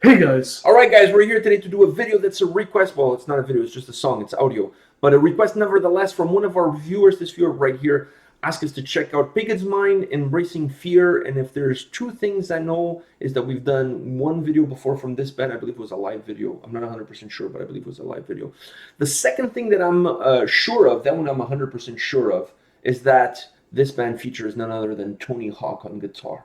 Hey guys! Alright guys, we're here today to do a video that's a request. Well, it's not a video, it's just a song, it's audio. But a request nevertheless from one of our viewers, this viewer right here, asked us to check out Pagan's Mind, Embracing Fear. And if there's two things I know is that we've done one video before from this band. I believe it was a live video. I'm not 100% sure, but I believe it was a live video. The second thing that I'm sure of, that one I'm 100% sure of, is that this band features none other than Tony Hawk on guitar.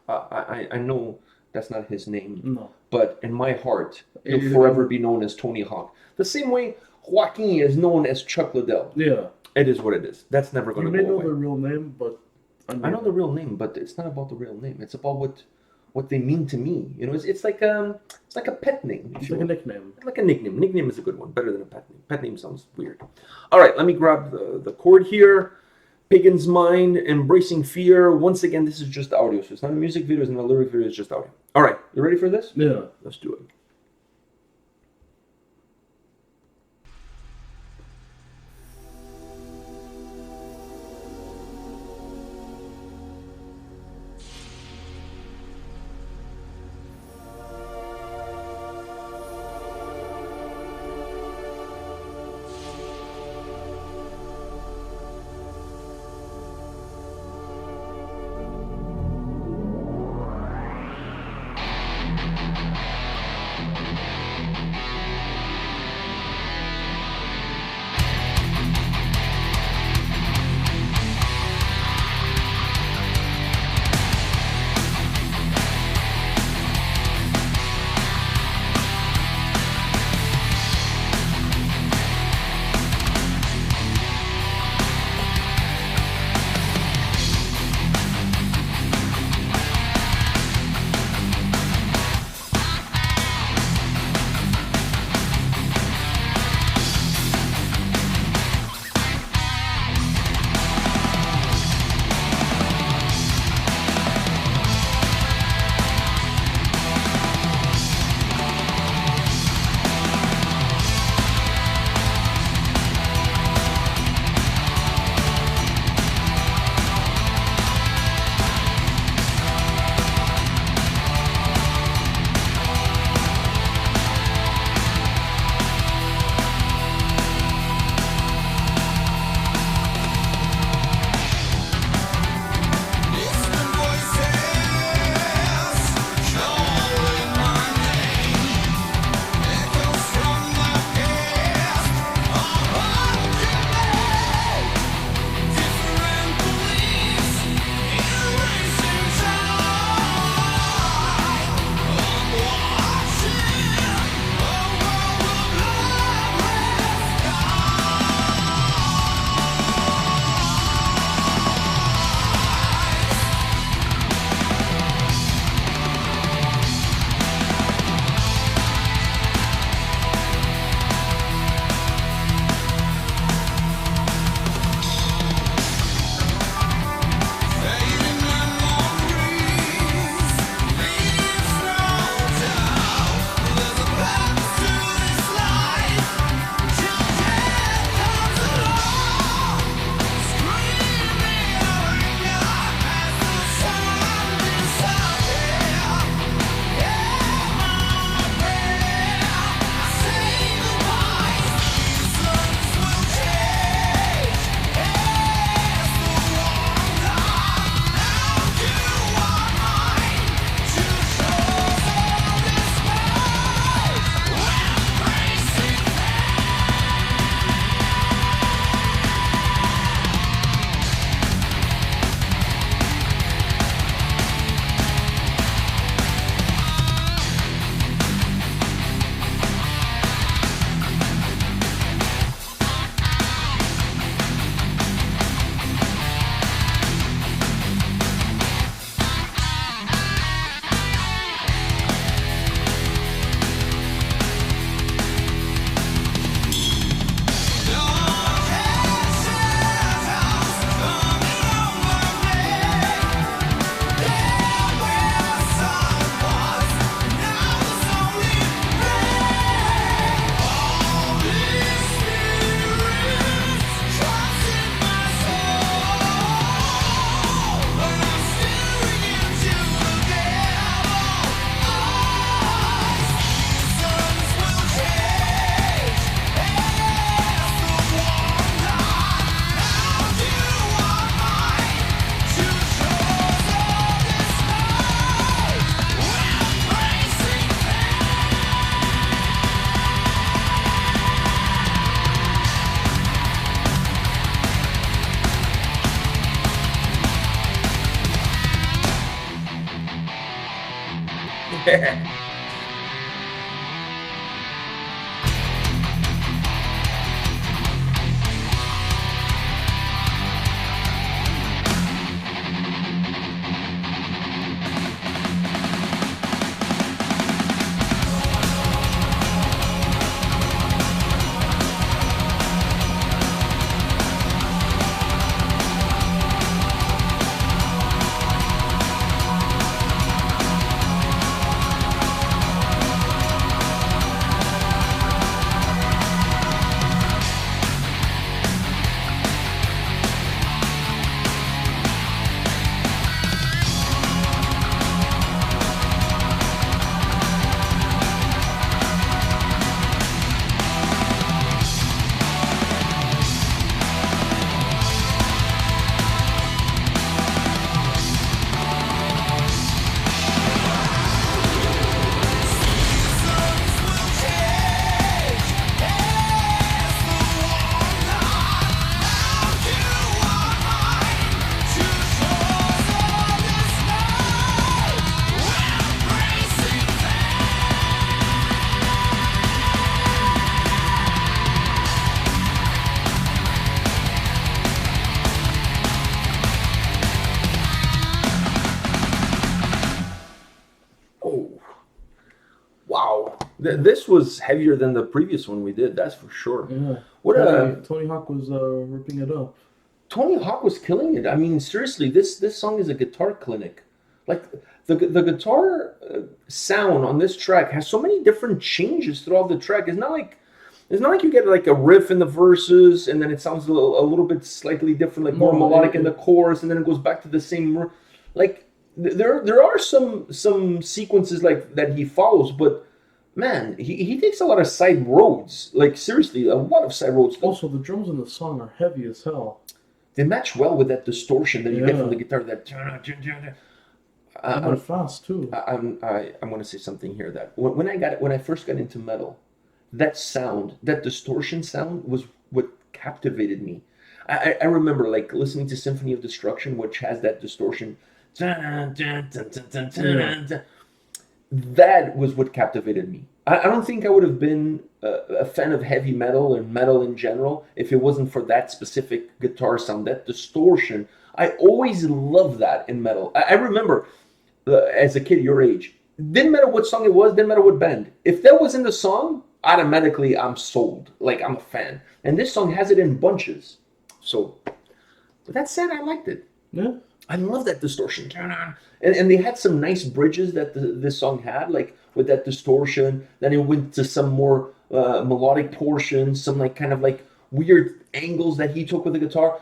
I know that's not his name. No. But in my heart, he'll forever be known as Tony Hawk. The same way Joaquin is known as Chuck Liddell. Yeah. It is what it is. That's never going to go away. You may know the real name, but... I know the real name, but it's not about the real name. It's about what they mean to me. You know, it's like a pet name. It's like a nickname. Like a nickname. Nickname is a good one. Better than a pet name. Pet name sounds weird. All right, let me grab the chord here. Pagan's Mind, Embracing Fear. Once again, this is just audio, so it's not a music video, it's not a lyric video, it's just audio. All right, you ready for this? Yeah. Let's do it. This was heavier than the previous one we did, that's for sure. Yeah. What Tony Hawk was ripping it up. Tony Hawk was killing it. I mean, seriously, this song is a guitar clinic. Like the guitar sound on this track has so many different changes throughout the track. It's not like you get like a riff in the verses and then it sounds a little bit slightly different, like more melodic in the chorus, and then it goes back to the same. Like there are some sequences like that he follows, but man, he takes a lot of side roads. Like seriously, a lot of side roads. Also, the drums in the song are heavy as hell. They match well with that distortion that you get from the guitar. That they're fast too. I'm going to say something here that when I first got into metal, that sound, that distortion sound, was what captivated me. I remember like listening to Symphony of Destruction, which has that distortion. That was what captivated me. I don't think I would have been a fan of heavy metal and metal in general if it wasn't for that specific guitar sound, that distortion. I always loved that in metal. I remember as a kid your age, didn't matter what song it was, didn't matter what band. If that was in the song, automatically I'm sold. Like I'm a fan. And this song has it in bunches. So, with that said, I liked it. Yeah. I love that distortion. And they had some nice bridges that this song had, like with that distortion. Then it went to some more melodic portions, some like kind of like weird angles that he took with the guitar.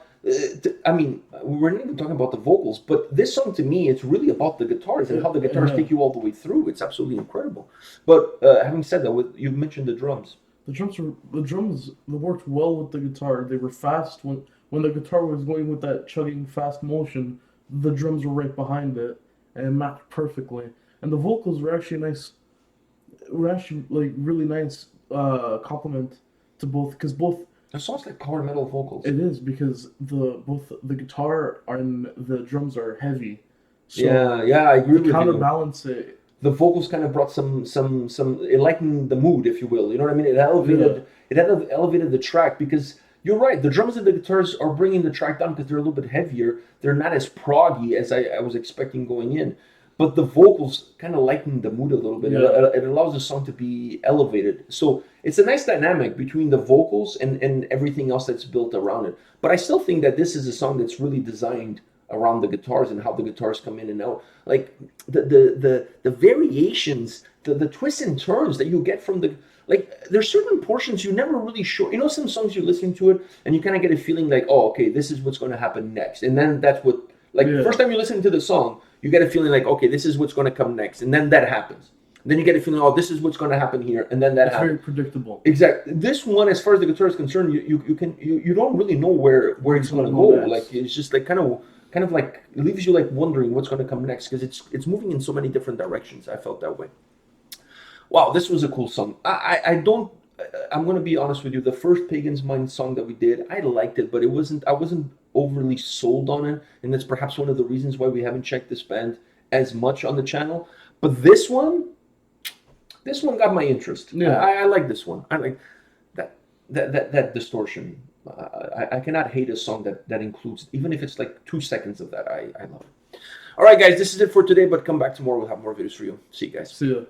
I mean, we're not even talking about the vocals, but this song to me, it's really about the guitars and how the guitars take you all the way through. It's absolutely incredible. But having said that, you mentioned the drums. The drums they worked well with the guitar. They were fast when the guitar was going with that chugging fast motion. The drums were right behind it, and it matched perfectly. And the vocals were actually nice. Were actually like really nice compliment to both, because both. It sounds like power metal vocals. It is, because both the guitar and the drums are heavy. So yeah, I agree with you. Counterbalance it. The vocals kind of brought some it lightened the mood, if you will. You know what I mean? It elevated the track, because you're right. The drums and the guitars are bringing the track down because they're a little bit heavier. They're not as proggy as I was expecting going in. But the vocals kind of lighten the mood a little bit. Yeah. It allows the song to be elevated. So it's a nice dynamic between the vocals and everything else that's built around it. But I still think that this is a song that's really designed around the guitars and how the guitars come in and out. Like the variations, the twists and turns that you get from the... Like, there's certain portions you never really sure. You know, some songs you're listening to it and you kind of get a feeling like, oh, okay, this is what's going to happen next. And then that's what... Like, first time you listen to the song, you get a feeling like, okay, this is what's going to come next. And then that happens. And then you get a feeling, oh, this is what's going to happen here. And then that happens. It's very predictable. Exactly. This one, as far as the guitar is concerned, you don't really know where it's going to go. Like, it's just like kind of like, it leaves you like wondering what's going to come next, because it's moving in so many different directions. I felt that way. Wow, this was a cool song. I'm going to be honest with you. The first Pagan's Mind song that we did, I liked it, but I wasn't overly sold on it. And that's perhaps one of the reasons why we haven't checked this band as much on the channel. But this one, This one got my interest. Yeah. I like this one. I like that distortion. I cannot hate a song that includes, even if it's like 2 seconds of that. I love it. All right, guys, this is it for today, but come back tomorrow. We'll have more videos for you. See you guys. See ya.